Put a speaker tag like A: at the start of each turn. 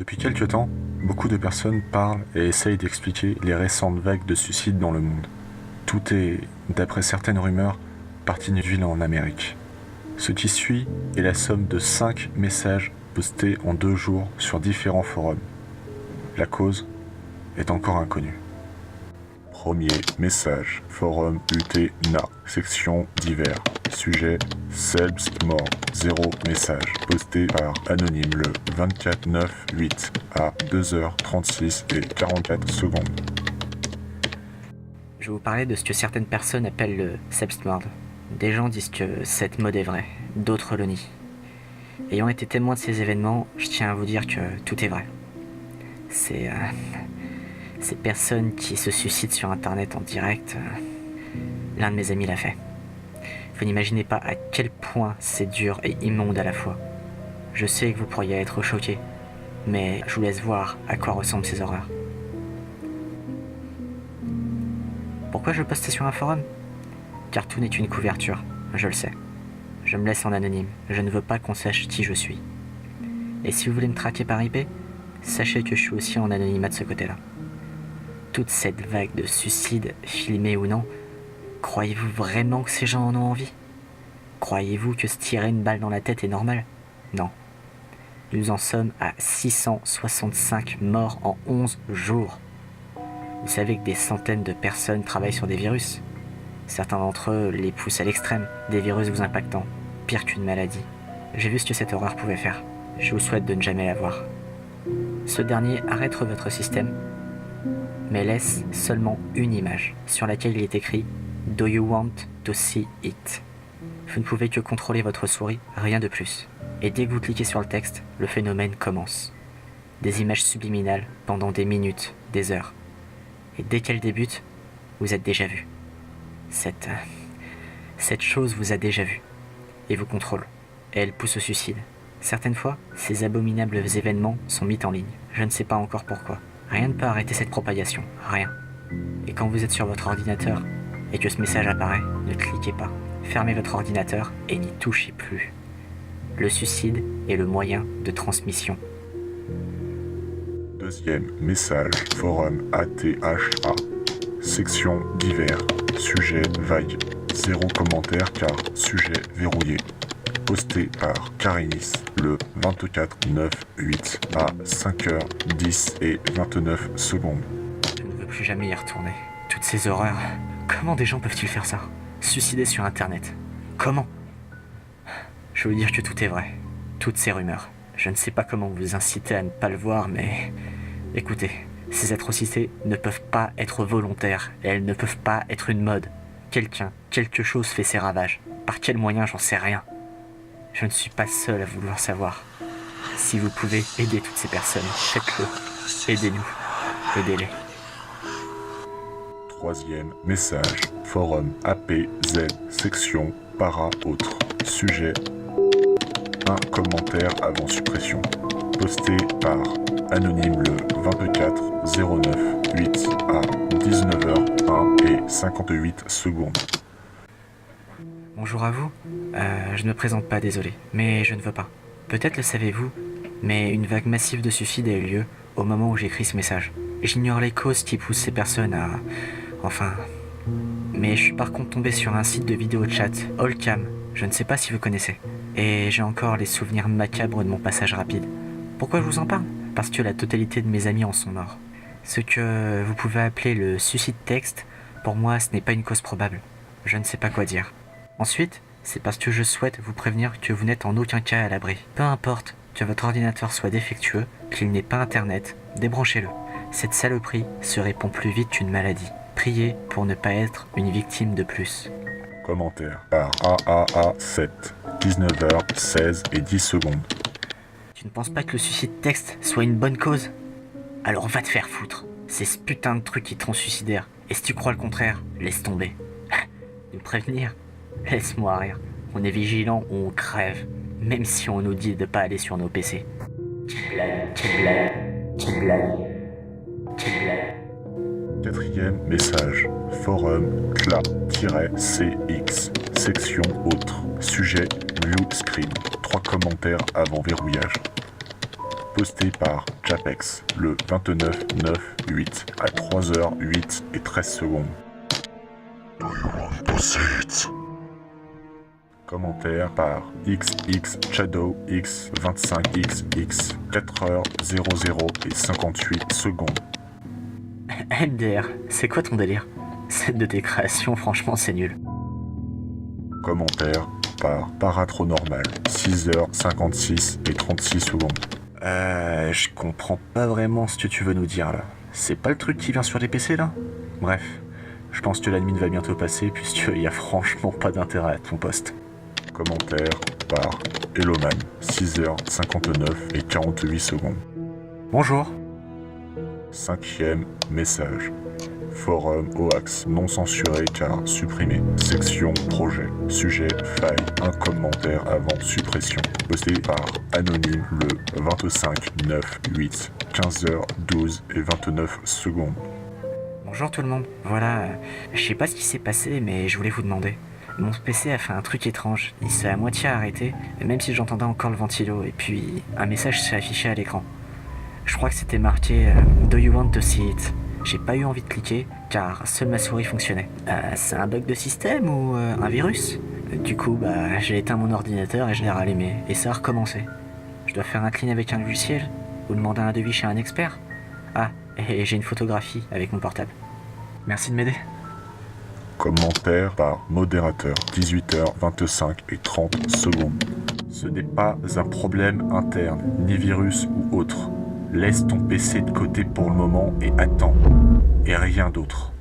A: Depuis quelque temps, beaucoup de personnes parlent et essayent d'expliquer les récentes vagues de suicides dans le monde. Tout est, d'après certaines rumeurs, parti d'une ville en Amérique. Ce qui suit est la somme de 5 messages postés en 2 jours sur différents forums. La cause est encore inconnue. Premier message, forum UTNA, section divers. Sujet, Selbstmord, 0 message, posté par Anonyme le 24/9/8 à 2h36 et 44 secondes.
B: Je vais vous parler de ce que certaines personnes appellent le Selbstmord. Des gens disent que cette mode est vraie, d'autres le nient. Ayant été témoin de ces événements, je tiens à vous dire que tout est vrai. Ces personnes qui se suicident sur internet en direct, l'un de mes amis l'a fait. Vous n'imaginez pas à quel point c'est dur et immonde à la fois. Je sais que vous pourriez être choqués, mais je vous laisse voir à quoi ressemblent ces horreurs. Pourquoi je postais sur un forum ? Car tout n'est qu'une couverture, je le sais. Je me laisse en anonyme, je ne veux pas qu'on sache qui je suis. Et si vous voulez me traquer par IP, sachez que je suis aussi en anonymat de ce côté-là. Toute cette vague de suicides, filmés ou non, croyez-vous vraiment que ces gens en ont envie ? Croyez-vous que se tirer une balle dans la tête est normal ? Non. Nous en sommes à 665 morts en 11 jours. Vous savez que des centaines de personnes travaillent sur des virus. Certains d'entre eux les poussent à l'extrême, des virus vous impactant, pire qu'une maladie. J'ai vu ce que cette horreur pouvait faire. Je vous souhaite de ne jamais la voir. Ce dernier arrête votre système, mais laisse seulement une image sur laquelle il est écrit « Do you want to see it ?» Vous ne pouvez que contrôler votre souris, rien de plus. Et dès que vous cliquez sur le texte, le phénomène commence. Des images subliminales pendant des minutes, des heures. Et dès qu'elle débute, vous êtes déjà vu. Cette chose vous a déjà vu et vous contrôle. Et elle pousse au suicide. Certaines fois, ces abominables événements sont mis en ligne. Je ne sais pas encore pourquoi. Rien ne peut arrêter cette propagation, rien. Et quand vous êtes sur votre ordinateur et que ce message apparaît, ne cliquez pas. Fermez votre ordinateur et n'y touchez plus. Le suicide est le moyen de transmission.
A: Deuxième message, forum ATHA, section divers, sujet vague, 0 commentaire car sujet verrouillé. Posté par Carinis le 24/9/8 à 5h10 et 29 secondes.
B: Je ne veux plus jamais y retourner. Toutes ces horreurs. Comment des gens peuvent-ils faire ça ? Suicider sur internet. Comment ? Je veux dire que tout est vrai. Toutes ces rumeurs. Je ne sais pas comment vous inciter à ne pas le voir, mais... Écoutez, ces atrocités ne peuvent pas être volontaires et elles ne peuvent pas être une mode. Quelque chose fait ces ravages. Par quel moyen, j'en sais rien. Je ne suis pas seul à vouloir savoir. Si vous pouvez aider toutes ces personnes, faites-le. Aidez-nous. Aidez-les.
A: Troisième message, forum APZ, section para-autres. Sujet, un commentaire avant suppression. Posté par Anonyme le 24/09/8 à 19h01 et 58 secondes.
B: Bonjour à vous. Je ne me présente pas, désolé, mais je ne veux pas. Peut-être le savez-vous, mais une vague massive de suicides a eu lieu au moment où j'écris ce message. J'ignore les causes qui poussent ces personnes à... Enfin... Mais je suis par contre tombé sur un site de vidéo chat, Allcam, je ne sais pas si vous connaissez. Et j'ai encore les souvenirs macabres de mon passage rapide. Pourquoi je vous en parle ? Parce que la totalité de mes amis en sont morts. Ce que vous pouvez appeler le suicide texte, pour moi ce n'est pas une cause probable. Je ne sais pas quoi dire. Ensuite, c'est parce que je souhaite vous prévenir que vous n'êtes en aucun cas à l'abri. Peu importe que votre ordinateur soit défectueux, qu'il n'ait pas internet, débranchez-le. Cette saloperie se répand plus vite qu'une maladie. Priez pour ne pas être une victime de plus.
A: Commentaire par AAA7, 19h16 et 10 secondes.
B: Tu ne penses pas que le suicide texte soit une bonne cause ? Alors va te faire foutre. C'est ce putain de truc qui te rend suicidaire. Et si tu crois le contraire, laisse tomber. Nous prévenir ? Laisse-moi rire. On est vigilant ou on crève. Même si on nous dit de pas aller sur nos PC.
A: Quatrième message, forum CLA-CX, section autre, sujet blue screen, 3 commentaires avant verrouillage. posté par Japex le 29/9/8 à 3h08 et 13 secondes. Do you want to see it? Commentaire par XX Shadow X 25XX 4h00 et 58 secondes.
B: MDR, c'est quoi ton délire? Cette de tes créations, franchement, c'est nul.
A: Commentaire par Paratronormal 6h56 et 36 secondes. Je comprends pas vraiment ce que tu veux nous dire là. C'est pas le truc qui vient sur les PC là? Bref, je pense que l'admin va bientôt passer puisqu'il y a franchement pas d'intérêt à ton post. Commentaire par Eloman 6h59 et 48 secondes.
B: Bonjour.
A: 5e message. Forum OAX non censuré car supprimé. Section projet. Sujet faille. Un commentaire avant suppression. Posté par Anonyme le 25/9/8 15h12 et 29 secondes.
B: Bonjour tout le monde. Voilà, je sais pas ce qui s'est passé, mais je voulais vous demander. Mon PC a fait un truc étrange. Il s'est à moitié arrêté, même si j'entendais encore le ventilo, et puis un message s'est affiché à l'écran. Je crois que c'était marqué Do you want to see it? J'ai pas eu envie de cliquer, car seule ma souris fonctionnait. C'est un bug de système ou un virus? Du coup, j'ai éteint mon ordinateur et je l'ai rallumé, et ça a recommencé. Je dois faire un clean avec un logiciel? Ou demander un devis chez un expert? Ah, et j'ai une photographie avec mon portable. Merci de m'aider.
A: Commentaire par modérateur 18h25 et 30 secondes. Ce n'est pas un problème interne, ni virus ou autre. Laisse ton PC de côté pour le moment et attends. Et rien d'autre.